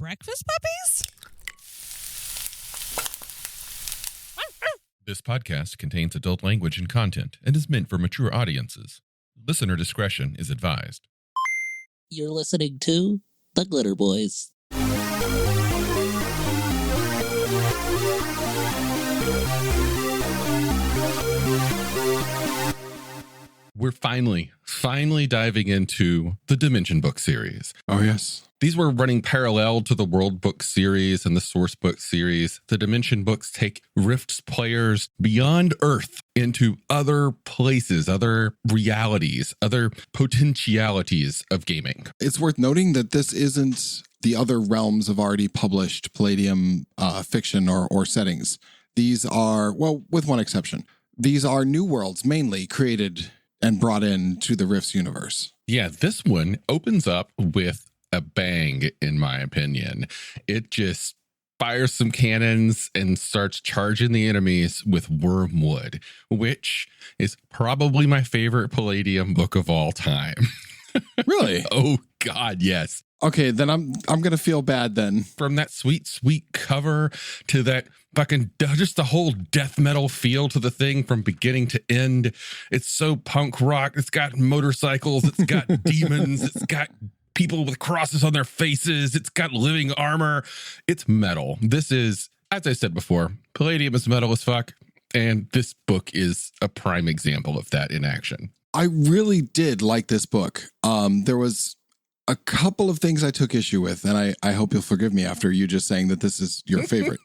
breakfast puppies? This podcast contains adult language and content and is meant for mature audiences. Listener discretion is advised. You're listening to The Glitterbois. We're finally diving into the Dimension Book series. Oh, yes. These were running parallel to the World Book series and the Source Book series. The Dimension Books take Rifts players beyond Earth into other places, other realities, other potentialities of gaming. It's worth noting that this isn't the other realms of already published Palladium fiction or settings. These are, well, with one exception, these are new worlds mainly created and brought in to the Rifts universe. Yeah, this one opens up with a bang, in my opinion. It just fires some cannons and starts charging the enemies with Wormwood, which is probably my favorite Palladium book of all time. Really? Oh, God, yes. Okay, then I'm going to feel bad then. From that sweet cover to that fucking, just the whole death metal feel to the thing from beginning to end. It's so punk rock. It's got motorcycles. It's got demons. It's got people with crosses on their faces. It's got living armor. It's metal. This is, as I said before, Palladium is metal as fuck. And this book is a prime example of that in action. I really did like this book. There was a couple of things I took issue with, and I hope you'll forgive me after you just saying that this is your favorite.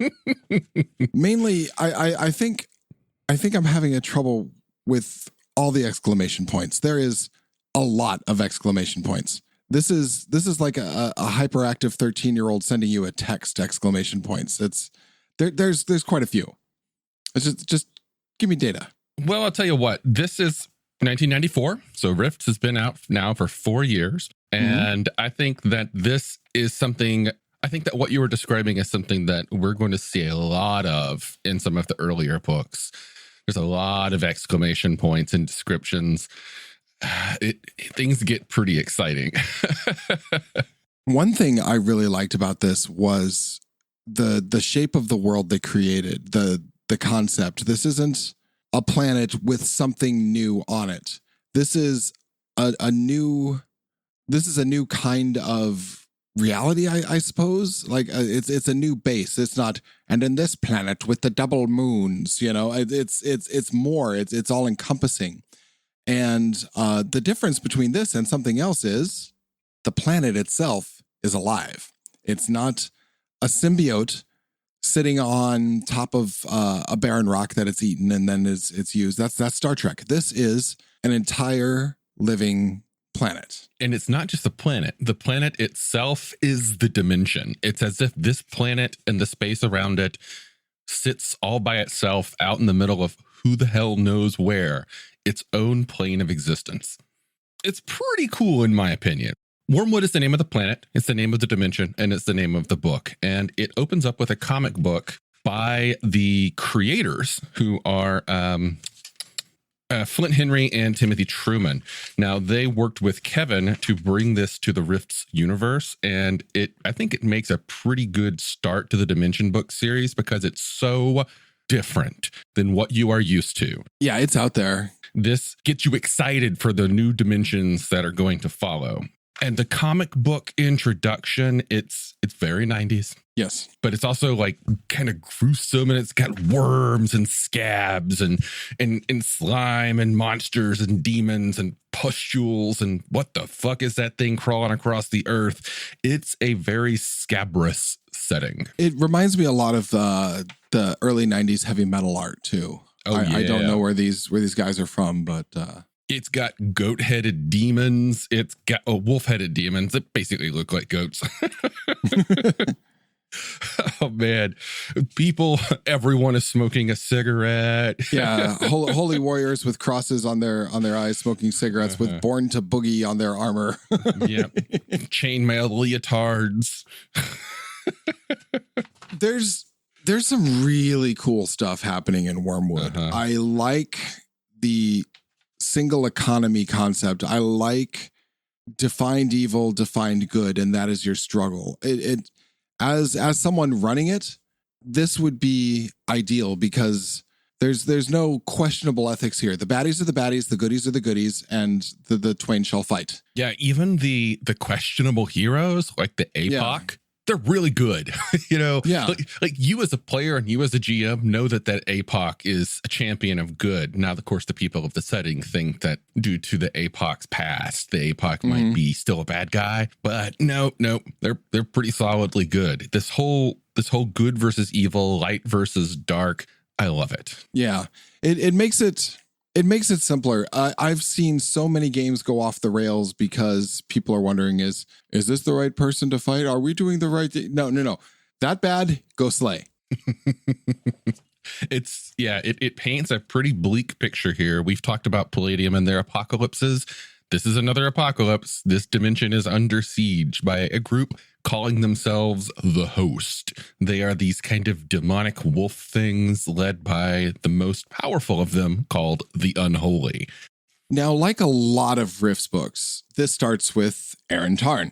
Mainly, I think I'm having a trouble with all the exclamation points. There is a lot of exclamation points. This is like a hyperactive 13-year-old sending you a text exclamation points. There's quite a few. It's just give me data. Well, I'll tell you what, this is 1994. So Rifts has been out now for 4 years. And I think that this is something, I think that what you were describing is something that we're going to see a lot of in some of the earlier books. There's a lot of exclamation points and descriptions. Things get pretty exciting. One thing I really liked about this was the shape of the world they created, the concept. This isn't a planet with something new on it. This is a new kind of reality, I suppose. Like it's a new base. It's not, and in this planet with the double moons, you know, it's more, it's all encompassing. And the difference between this and something else is the planet itself is alive. It's not a symbiote sitting on top of a barren rock that it's eaten and then it's used. That's Star Trek. This is an entire living planet. And it's not just the planet. The planet itself is the dimension. It's as if this planet and the space around it sits all by itself out in the middle of who the hell knows where, its own plane of existence. It's pretty cool, in my opinion. Wormwood is the name of the planet, it's the name of the dimension, and it's the name of the book. And it opens up with a comic book by the creators, who are Flint Henry and Timothy Truman. Now, they worked with Kevin to bring this to the Rifts universe, and I think it makes a pretty good start to the Dimension Book series because it's so different than what you are used to. Yeah, it's out there. This gets you excited for the new dimensions that are going to follow. And the comic book introduction, it's very 90s. Yes. But it's also like kind of gruesome, and it's got worms and scabs and slime and monsters and demons and pustules and what the fuck is that thing crawling across the earth? It's a very scabrous setting. It reminds me a lot of the early 90s heavy metal art too. Oh, yeah. I don't know where these guys are from, but it's got goat-headed demons. It's got wolf-headed demons that basically look like goats. Oh, man. Everyone is smoking a cigarette. Yeah. Holy warriors with crosses on their eyes, smoking cigarettes with Born to Boogie on their armor. Yeah. Chainmail leotards. There's some really cool stuff happening in Wormwood. I like the single economy concept. I like defined evil, defined good, and that is your struggle. as someone running it, this would be ideal because there's no questionable ethics here. The baddies are the baddies, the goodies are the goodies, and the twain shall fight. Yeah, even the questionable heroes like the APOC, they're really good. Yeah. Like you as a player and you as a GM know that APOC is a champion of good. Now, of course, the people of the setting think that due to the APOC's past, the APOC might be still a bad guy. But no, they're pretty solidly good. This whole good versus evil, light versus dark, I love it. Yeah, it makes it simpler. I've seen so many games go off the rails because people are wondering, is this the right person to fight? Are we doing the right thing? No. That bad, go slay. It paints a pretty bleak picture here. We've talked about Palladium and their apocalypses. This is another apocalypse. This dimension is under siege by a group calling themselves the Host. They are these kind of demonic wolf things led by the most powerful of them called the Unholy. Now, like a lot of Rifts books, this starts with Erin Tarn.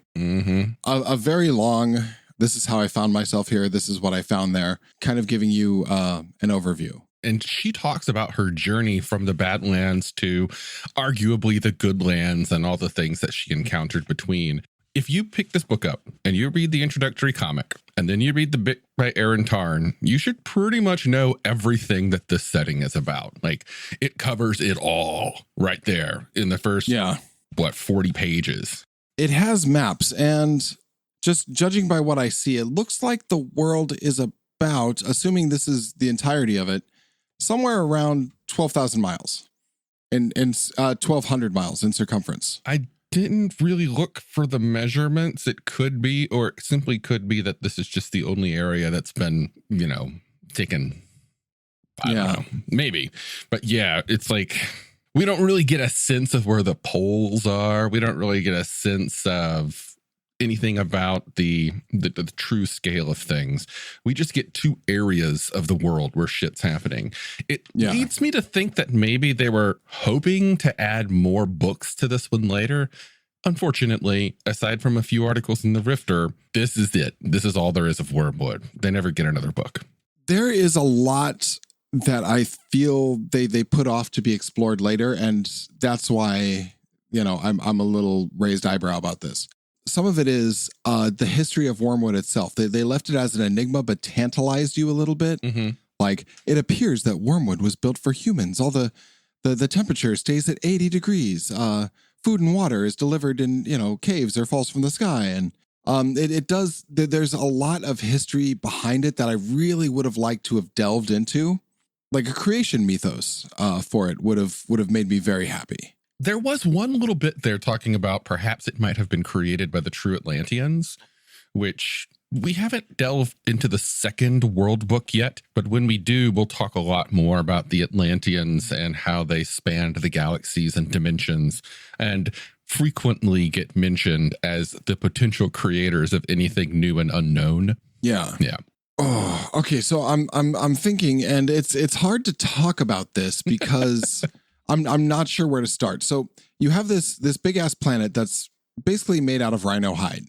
A very long, this is how I found myself here, this is what I found there, kind of giving you an overview. And she talks about her journey from the Badlands to arguably the Goodlands and all the things that she encountered between. If you pick this book up and you read the introductory comic and then you read the bit by Erin Tarn, you should pretty much know everything that this setting is about. Like, it covers it all right there in the first, 40 pages. It has maps, and just judging by what I see, it looks like the world is about, assuming this is the entirety of it, somewhere around 12,000 miles in 1,200 miles in circumference. I didn't really look for the measurements. It could be, or it simply could be that this is just the only area that's been, taken. I don't know, maybe. But yeah, it's like, we don't really get a sense of where the poles are. We don't really get a sense of anything about the true scale of things. We just get two areas of the world where shit's happening. It leads me to think that maybe they were hoping to add more books to this one later. Unfortunately, aside from a few articles in the Rifter, this is it. This is all there is of Wormwood. They never get another book. There is a lot that I feel they put off to be explored later, and that's why, I'm a little raised eyebrow about this. Some of it is the history of Wormwood itself. They left it as an enigma, but tantalized you a little bit. Like, it appears that Wormwood was built for humans. All the temperature stays at 80 degrees. Food and water is delivered in, caves or falls from the sky. And it does, there's a lot of history behind it that I really would have liked to have delved into. Like a creation mythos for it would have made me very happy. There was one little bit there talking about perhaps it might have been created by the true Atlanteans, which we haven't delved into the second world book yet. But when we do, we'll talk a lot more about the Atlanteans and how they spanned the galaxies and dimensions and frequently get mentioned as the potential creators of anything new and unknown. Yeah. Yeah. Oh, okay. So I'm thinking, and it's hard to talk about this because I'm not sure where to start. So you have this big ass planet that's basically made out of rhino hide.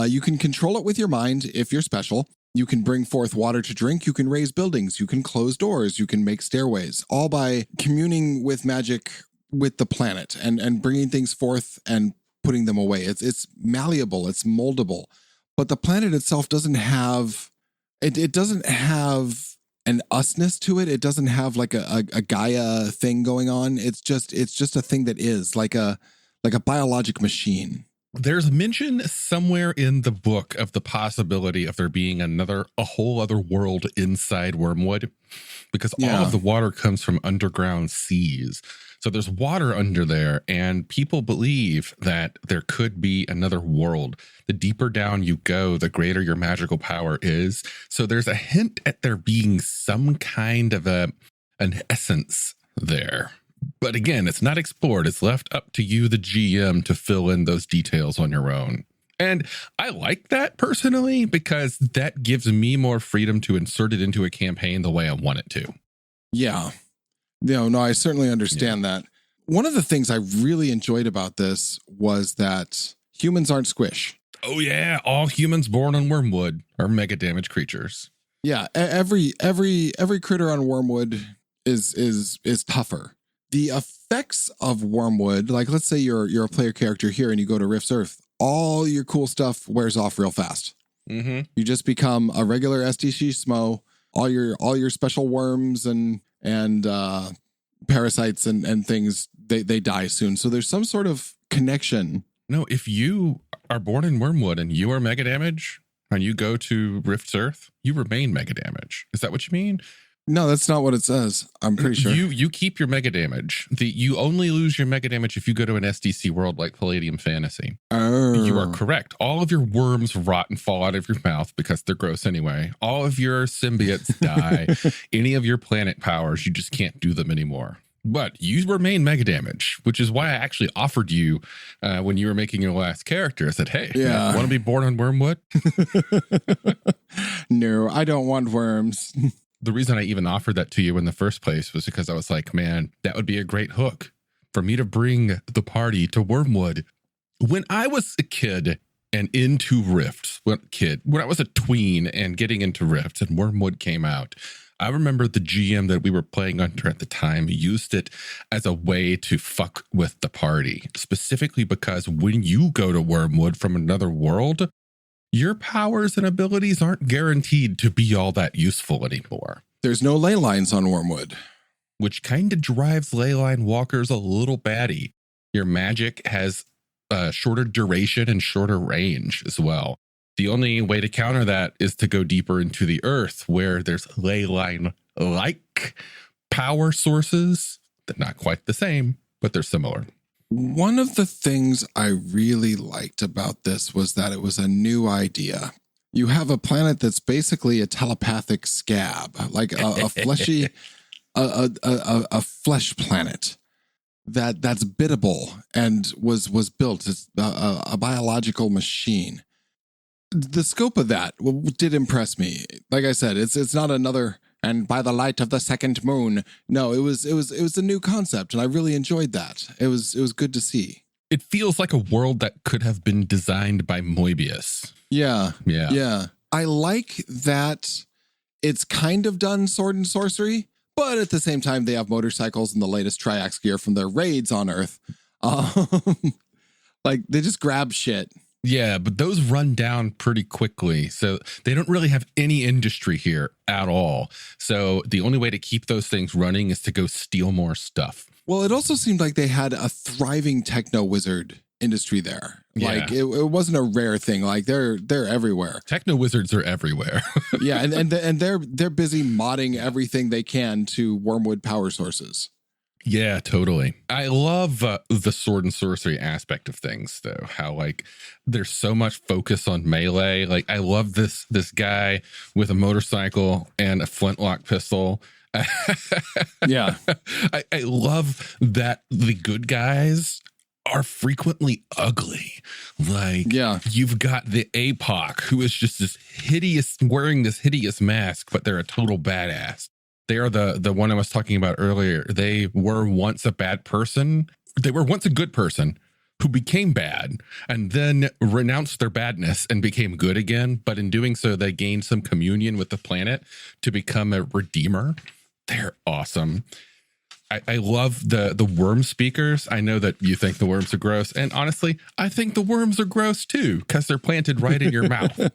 You can control it with your mind if you're special. You can bring forth water to drink. You can raise buildings. You can close doors. You can make stairways, all by communing with magic with the planet and bringing things forth and putting them away. It's malleable. It's moldable. But the planet itself doesn't have, it doesn't have an usness to it. It doesn't have like a Gaia thing going on. It's just a thing that is like a biologic machine. There's mention somewhere in the book of the possibility of there being a whole other world inside Wormwood, because all of the water comes from underground seas. So there's water under there, and people believe that there could be another world. The deeper down you go, the greater your magical power is. So there's a hint at there being some kind of an essence there. But again, it's not explored. It's left up to you, the GM, to fill in those details on your own. And I like that personally, because that gives me more freedom to insert it into a campaign the way I want it to. Yeah. No, I certainly understand that. One of the things I really enjoyed about this was that humans aren't squish. Oh yeah, all humans born on Wormwood are mega damage creatures. Yeah, every critter on Wormwood is tougher. The effects of Wormwood, like let's say you're a player character here and you go to Rifts Earth, all your cool stuff wears off real fast. Mm-hmm. You just become a regular SDC Smo. All your special worms and parasites and things, they die soon. So there's some sort of connection. No, if you are born in Wormwood and you are mega damage and you go to Rifts Earth, you remain mega damage. Is that what you mean? No, that's not what it says. I'm pretty sure. You keep your mega damage. You only lose your mega damage if you go to an SDC world like Palladium Fantasy. Oh. You are correct. All of your worms rot and fall out of your mouth because they're gross anyway. All of your symbiotes die. Any of your planet powers, you just can't do them anymore. But you remain mega damage, which is why I actually offered you when you were making your last character. I said, hey, yeah, want to be born on Wormwood? No, I don't want worms. The reason I even offered that to you in the first place was because I was like, man, that would be a great hook for me to bring the party to Wormwood. When I was a kid and into Rifts, when I was a tween and getting into Rifts and Wormwood came out, I remember the GM that we were playing under at the time used it as a way to fuck with the party, specifically because when you go to Wormwood from another world, your powers and abilities aren't guaranteed to be all that useful anymore. There's no ley lines on Wormwood, which kind of drives ley line walkers a little batty. Your magic has a shorter duration and shorter range as well. The only way to counter that is to go deeper into the earth where there's ley line like power sources. They're not quite the same, but they're similar. One of the things I really liked about this was that it was a new idea. You have a planet that's basically a telepathic scab, like a fleshy, a flesh planet that's biddable and was built as a biological machine. The scope of that did impress me. Like I said, it's not another and by the light of the second moon. No, it was a new concept, and I really enjoyed that. It was good to see. It feels like a world that could have been designed by Moebius. Yeah. Yeah. I like that it's kind of done sword and sorcery, but at the same time, they have motorcycles and the latest Triax gear from their raids on Earth. Like they just grab shit. Yeah, but those run down pretty quickly. So they don't really have any industry here at all. So the only way to keep those things running is to go steal more stuff. Well, it also seemed like they had a thriving techno wizard industry there. Yeah. Like it wasn't a rare thing. Like they're everywhere. Techno wizards are everywhere. Yeah, and they're busy modding everything they can to Wormwood power sources. Yeah, totally. I love the sword and sorcery aspect of things, though. How like there's so much focus on melee. Like I love this guy with a motorcycle and a flintlock pistol. Yeah, I love that the good guys are frequently ugly. Like, yeah, you've got the APOC who is just this hideous, wearing this hideous mask, but they're a total badass. They are the one I was talking about earlier. They were once a bad person. They were once a good person who became bad and then renounced their badness and became good again. But in doing so, they gained some communion with the planet to become a redeemer. They're awesome. I love the worm speakers. I know that you think the worms are gross. And honestly, I think the worms are gross too, because they're planted right in your mouth.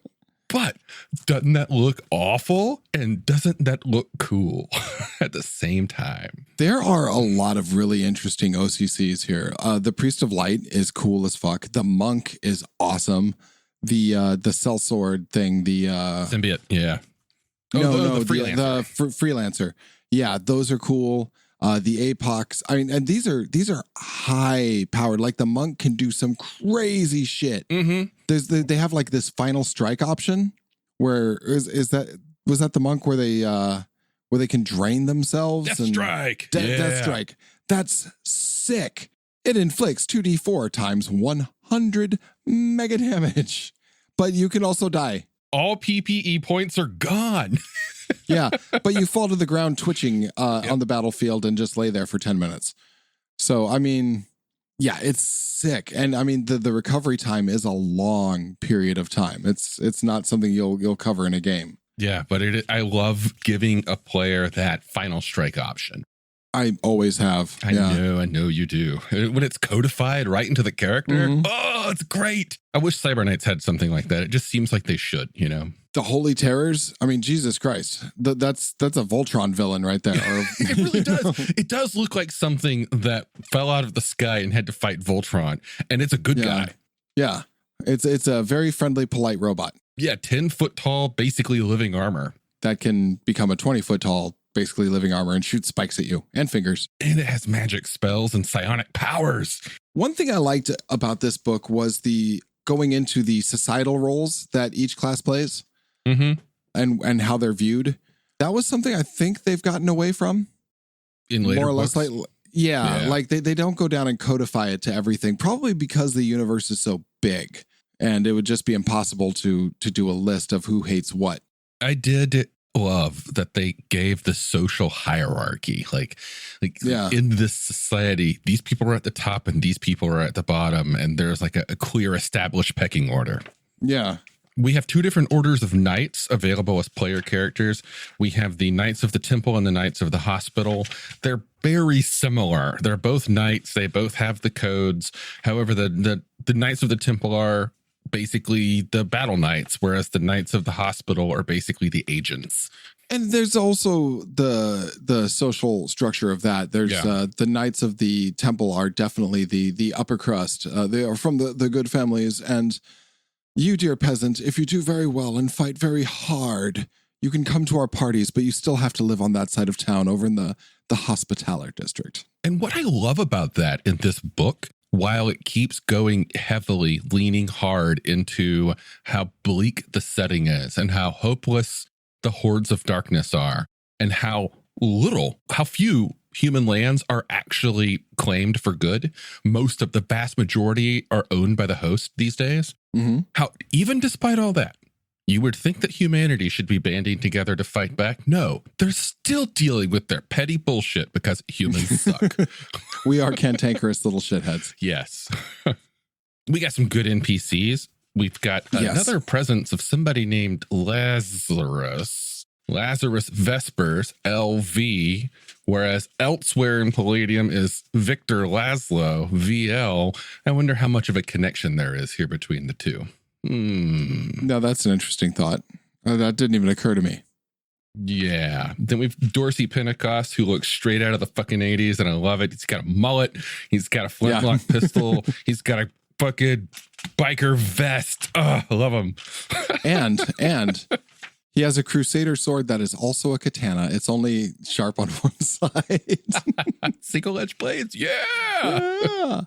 But doesn't that look awful? And doesn't that look cool at the same time? There are a lot of really interesting OCCs here. The Priest of Light is cool as fuck. The Monk is awesome. The sellsword thing, the Siembieda, yeah. The freelancer. The freelancer. Yeah, those are cool. The APOCs. I mean, and these are high powered. Like the Monk can do some crazy shit. Mm-hmm. They have like this final strike option where was that the Monk where they can drain themselves? Death strike. Death strike. That's sick. It inflicts 2d4 times 100 mega damage, but you can also die. All PPE points are gone. Yeah, but you fall to the ground twitching on the battlefield and just lay there for 10 minutes. So, I mean, Yeah, it's sick. And I mean, the recovery time is a long period of time. It's not something you'll cover in a game. Yeah, but I love giving a player that final strike option. I always have. I know you do. When it's codified right into the character, oh, it's great. I wish Cyber Knights had something like that. It just seems like they should, The Holy Terrors. I mean, Jesus Christ. That's a Voltron villain right there. Or, it really does. It does look like something that fell out of the sky and had to fight Voltron. And it's a good guy. Yeah. It's a very friendly, polite robot. Yeah, 10-foot tall, basically living armor. That can become a 20-foot tall, basically living armor and shoot spikes at you and fingers. And it has magic spells and psionic powers. One thing I liked about this book was the going into the societal roles that each class plays and how they're viewed. That was something I think they've gotten away from. In later more or books? less like they don't go down and codify it to everything, probably because the universe is so big and it would just be impossible to do a list of who hates what. I did love that they gave the social hierarchy. Like in this society, these people are at the top and these people are at the bottom, and there's like a clear established pecking order. Yeah. We have two different orders of knights available as player characters. We have the Knights of the Temple and the Knights of the Hospital. They're very similar. They're both knights. They both have the codes. However, the Knights of the Temple are basically the battle knights, whereas the Knights of the Hospital are basically the agents. And there's also the social structure of that. There's the Knights of the Temple are definitely the upper crust. They are from the good families. And you, dear peasant, if you do very well and fight very hard, you can come to our parties, but you still have to live on that side of town over in the Hospitaller district. And what I love about that in this book, while it keeps going heavily, leaning hard into how bleak the setting is and how hopeless the hordes of darkness are and how few human lands are actually claimed for good. Most of the vast majority are owned by the host these days. How, even despite all that, you would think that humanity should be banding together to fight back. No, they're still dealing with their petty bullshit because humans suck. We are cantankerous little shitheads. Yes. We got some good NPCs. We've got another presence of somebody named Lazarus Vespers, LV, whereas elsewhere in Palladium is Victor Laszlo, VL. I wonder how much of a connection there is here between the two. No, that's an interesting thought. That didn't even occur to me. Yeah. Then we've Dorsey Pentecost, who looks straight out of the fucking 80s, and I love it. He's got a mullet. He's got a flintlock pistol. He's got a fucking biker vest. Oh, I love him. and he has a crusader sword that is also a katana. It's only sharp on one side. Single edge blades. Yeah.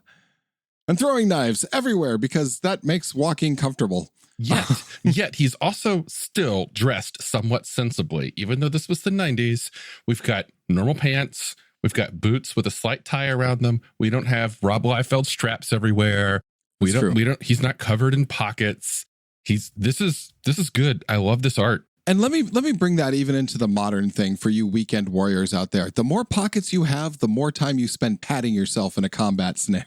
And throwing knives everywhere because that makes walking comfortable. Yet he's also still dressed somewhat sensibly. Even though this was the 90s, we've got normal pants. We've got boots with a slight tie around them. We don't have Rob Liefeld straps everywhere. He's not covered in pockets. This is good. I love this art. And let me bring that even into the modern thing for you weekend warriors out there. The more pockets you have, the more time you spend patting yourself in a combat scenario.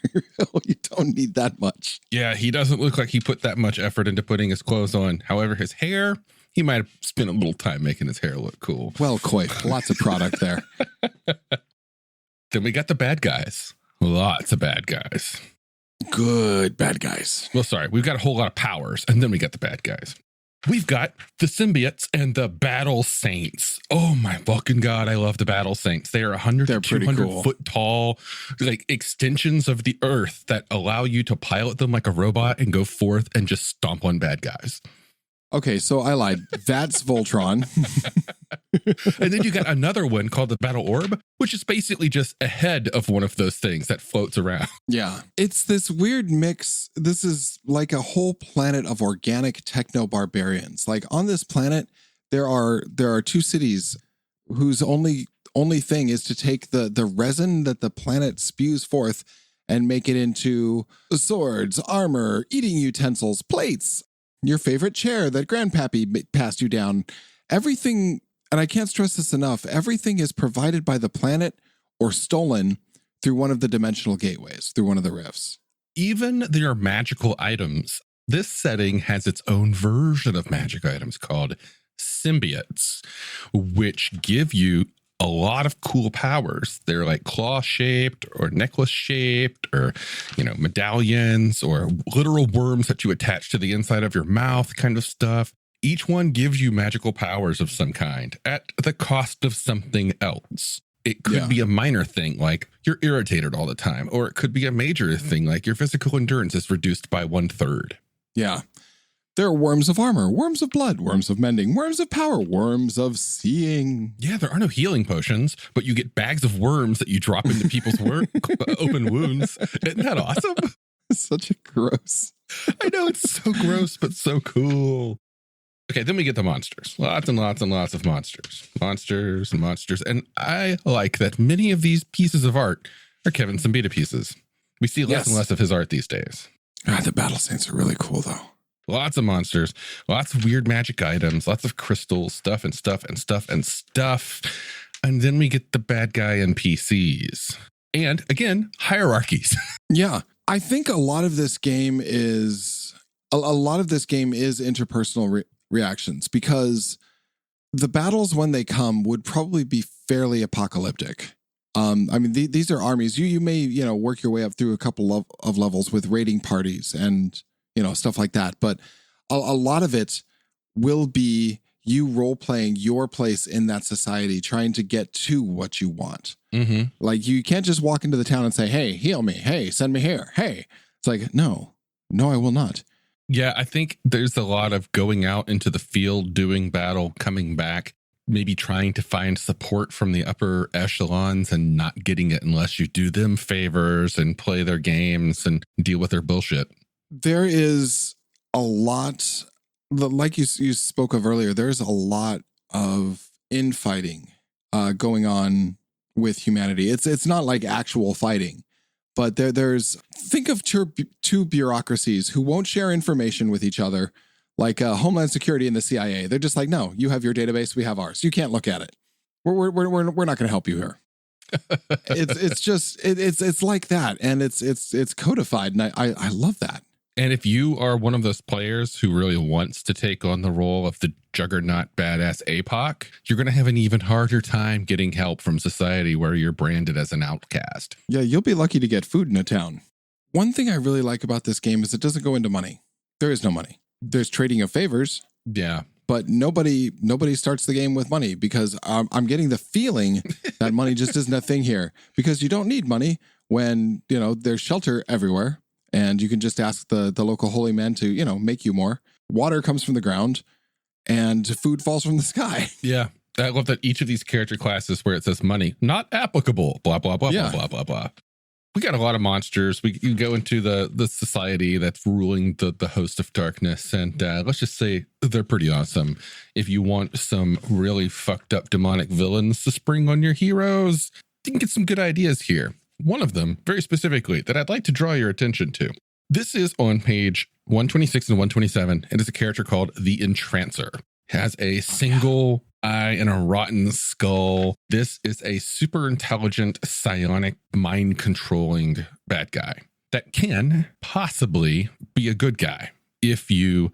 You don't need that much. Yeah, he doesn't look like he put that much effort into putting his clothes on. However, his hair, he might have spent a little time making his hair look cool. Well, quite. Lots of product there. Then we got the bad guys. Lots of bad guys. Good bad guys. Well, sorry, we've got a whole lot of powers, and then we got the bad guys. We've got the symbiotes and the battle saints. Oh my fucking God, I love the battle saints. They are 100 to 200 foot tall, like extensions of the earth that allow you to pilot them like a robot and go forth and just stomp on bad guys. Okay, so I lied. That's Voltron. And then you got another one called the Battle Orb, which is basically just a head of one of those things that floats around. Yeah. It's this weird mix. This is like a whole planet of organic techno-barbarians. Like on this planet, there are two cities whose only thing is to take the resin that the planet spews forth and make it into swords, armor, eating utensils, plates, your favorite chair that Grandpappy passed you down. Everything, and I can't stress this enough, everything is provided by the planet or stolen through one of the dimensional gateways, through one of the rifts. Even their magical items, this setting has its own version of magic items called Siembiedas, which give you a lot of cool powers. They're like claw shaped or necklace shaped or, medallions or literal worms that you attach to the inside of your mouth kind of stuff. Each one gives you magical powers of some kind at the cost of something else. It could be a minor thing like you're irritated all the time, or it could be a major thing like your physical endurance is reduced by 1/3. Yeah. There are worms of armor, worms of blood, worms of mending, worms of power, worms of seeing. Yeah, there are no healing potions, but you get bags of worms that you drop into people's open wounds. Isn't that awesome? Such a gross. I know, it's so gross, but so cool. Okay, then we get the monsters. Lots and lots and lots of monsters. Monsters and monsters. And I like that many of these pieces of art are Kevin Siembieda pieces. We see less and less of his art these days. God, the battle scenes are really cool, though. Lots of monsters, lots of weird magic items, lots of crystals, stuff and stuff and stuff and stuff. And then we get the bad guy NPCs. And again, hierarchies. Yeah. I think a lot of this game is interpersonal reactions, because the battles when they come would probably be fairly apocalyptic. These are armies. You may, work your way up through a couple of levels with raiding parties and, stuff like that. But a lot of it will be you role-playing your place in that society, trying to get to what you want. Mm-hmm. Like, you can't just walk into the town and say, hey, heal me. Hey, send me here. Hey. It's like, no, I will not. Yeah, I think there's a lot of going out into the field, doing battle, coming back, maybe trying to find support from the upper echelons and not getting it unless you do them favors and play their games and deal with their bullshit. There is a lot, like you spoke of earlier, there's a lot of infighting going on with humanity. It's not like actual fighting. But think of two bureaucracies who won't share information with each other, like Homeland Security and the CIA. They're just like, no, you have your database, we have ours. You can't look at it. We're not going to help you here. It's like that, and it's codified, and I love that. And if you are one of those players who really wants to take on the role of the juggernaut badass APOC, you're going to have an even harder time getting help from society where you're branded as an outcast. Yeah, you'll be lucky to get food in a town. One thing I really like about this game is it doesn't go into money. There is no money. There's trading of favors. Yeah. But nobody starts the game with money, because I'm getting the feeling that money just isn't a thing here, because you don't need money when, there's shelter everywhere. And you can just ask the local holy men to, make you more. Water comes from the ground and food falls from the sky. Yeah. I love that each of these character classes where it says money, not applicable, blah, blah, blah, blah, blah, blah, blah. We got a lot of monsters. We can go into the society that's ruling the host of darkness. And let's just say they're pretty awesome. If you want some really fucked up demonic villains to spring on your heroes, you can get some good ideas here. One of them, very specifically, that I'd like to draw your attention to. This is on page 126 and 127. It is a character called the Entrancer. Has a single eye and a rotten skull. This is a super intelligent, psionic, mind-controlling bad guy that can possibly be a good guy if you,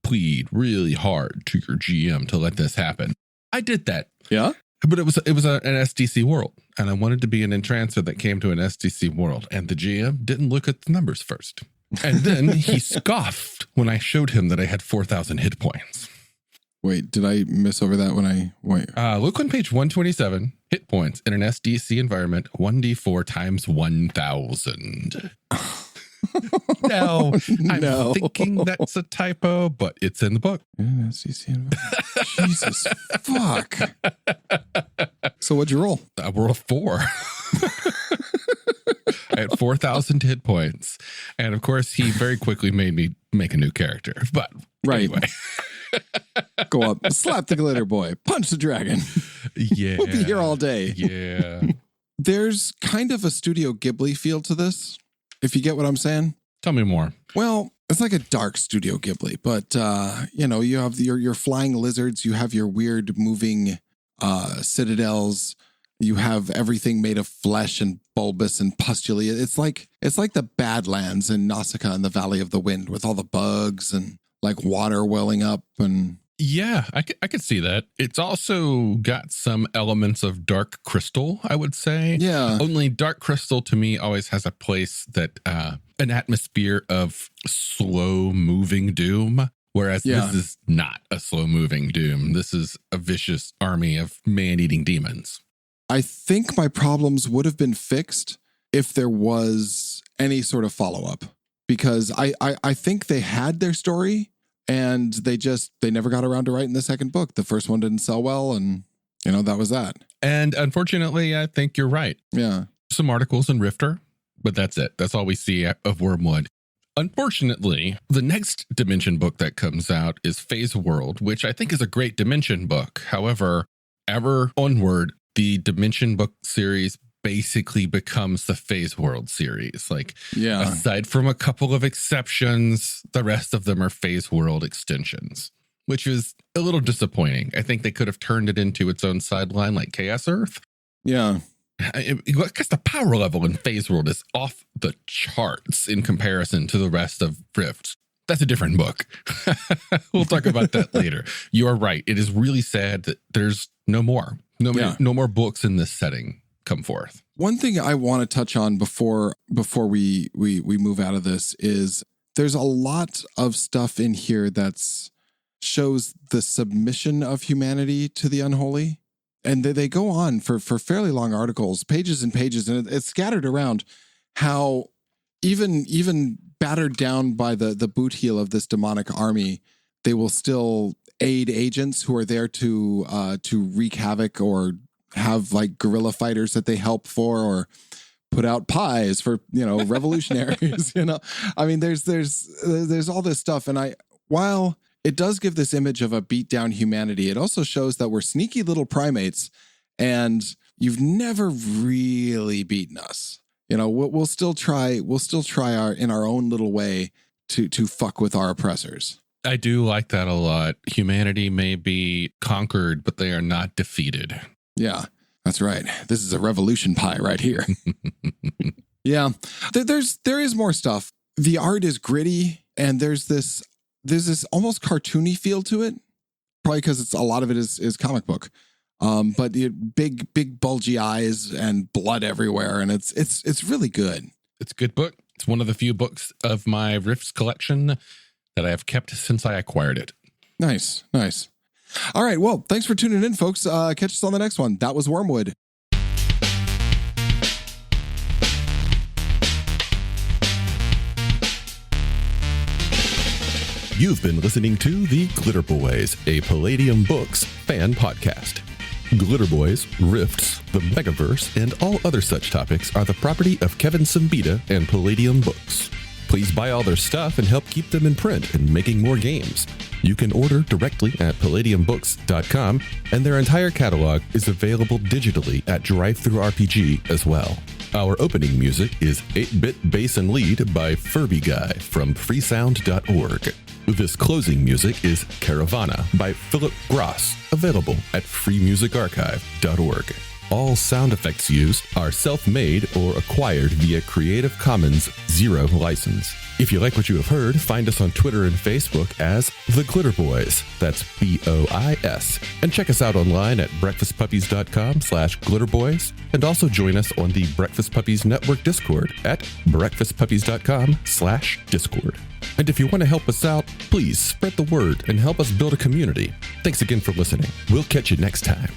plead really hard to your GM to let this happen. I did that. Yeah? But it was an SDC world, and I wanted to be an Entrancer that came to an SDC world, and the GM didn't look at the numbers first. And then he scoffed when I showed him that I had 4,000 hit points. Wait, did I miss over that when I wait? Look on page 127, hit points in an SDC environment, 1d4 times 1,000. Now, I'm thinking that's a typo, but it's in the book. Jesus, fuck. So what'd you roll? I rolled a 4. I had 4,000 hit points. And of course, he very quickly made me make a new character. But anyway. Go up, slap the glitter boy, punch the dragon. Yeah. We'll be here all day. Yeah. There's kind of a Studio Ghibli feel to this, if you get what I'm saying. Tell me more. Well, it's like a dark Studio Ghibli, but you have your flying lizards, you have your weird moving citadels, You have everything made of flesh and bulbous and pustuly. It's like the Badlands in Nausicaa in the Valley of the Wind with all the bugs and like water welling up and... Yeah, I could see that. It's also got some elements of Dark Crystal, I would say. Yeah. Only Dark Crystal to me always has a place that an atmosphere of slow moving doom, whereas this is not a slow moving doom. This is a vicious army of man-eating demons. I think my problems would have been fixed if there was any sort of follow-up, because I think they had their story. And they never got around to writing the second book. The first one didn't sell well, and, that was that. And unfortunately, I think you're right. Yeah. Some articles in Rifter, but that's it. That's all we see of Wormwood. Unfortunately, the next Dimension book that comes out is Phase World, which I think is a great Dimension book. However, ever onward, the Dimension book series basically becomes the Phase World series. Aside from a couple of exceptions, the rest of them are Phase World extensions, which is a little disappointing. I think they could have turned it into its own sideline like Chaos Earth. Yeah. I guess the power level in Phase World is off the charts in comparison to the rest of Rifts. That's a different book. We'll talk about that later. You are right. It is really sad that there's no more books in this setting come forth. One thing I want to touch on before we move out of this is there's a lot of stuff in here that's shows the submission of humanity to the unholy. And they go on for fairly long articles, pages and pages, and it's scattered around how even battered down by the boot heel of this demonic army, they will still aid agents who are there to wreak havoc or have like guerrilla fighters that they help for, or put out pies for, revolutionaries, I mean, there's all this stuff. And while it does give this image of a beat down humanity, it also shows that we're sneaky little primates and you've never really beaten us. We'll still try in our own little way to fuck with our oppressors. I do like that a lot. Humanity may be conquered, but they are not defeated. Yeah, that's right. This is a revolution pie right here. Yeah, there is more stuff. The art is gritty, and there's this almost cartoony feel to it. Probably because a lot of it is comic book. But the big bulgy eyes and blood everywhere, and it's really good. It's a good book. It's one of the few books of my Rifts collection that I have kept since I acquired it. Nice. All right, well, thanks for tuning in, folks. Catch us on the next one. That was Wormwood. You've been listening to The Glitterbois, a Palladium Books fan podcast. Glitterbois, Rifts, the Megaverse, and all other such topics are the property of Kevin Siembieda and Palladium Books. Please buy all their stuff and help keep them in print and making more games. You can order directly at palladiumbooks.com, and their entire catalog is available digitally at Drive-Thru RPG as well. Our opening music is 8-Bit Bass and Lead by Furby Guy from freesound.org. This closing music is Caravana by Philip Gross, available at freemusicarchive.org. All sound effects used are self-made or acquired via Creative Commons Zero license. If you like what you have heard, find us on Twitter and Facebook as The Glitterbois. That's BOIS. And check us out online at breakfastpuppies.com/glitterbois. And also join us on the Breakfast Puppies Network Discord at breakfastpuppies.com/discord. And if you want to help us out, please spread the word and help us build a community. Thanks again for listening. We'll catch you next time.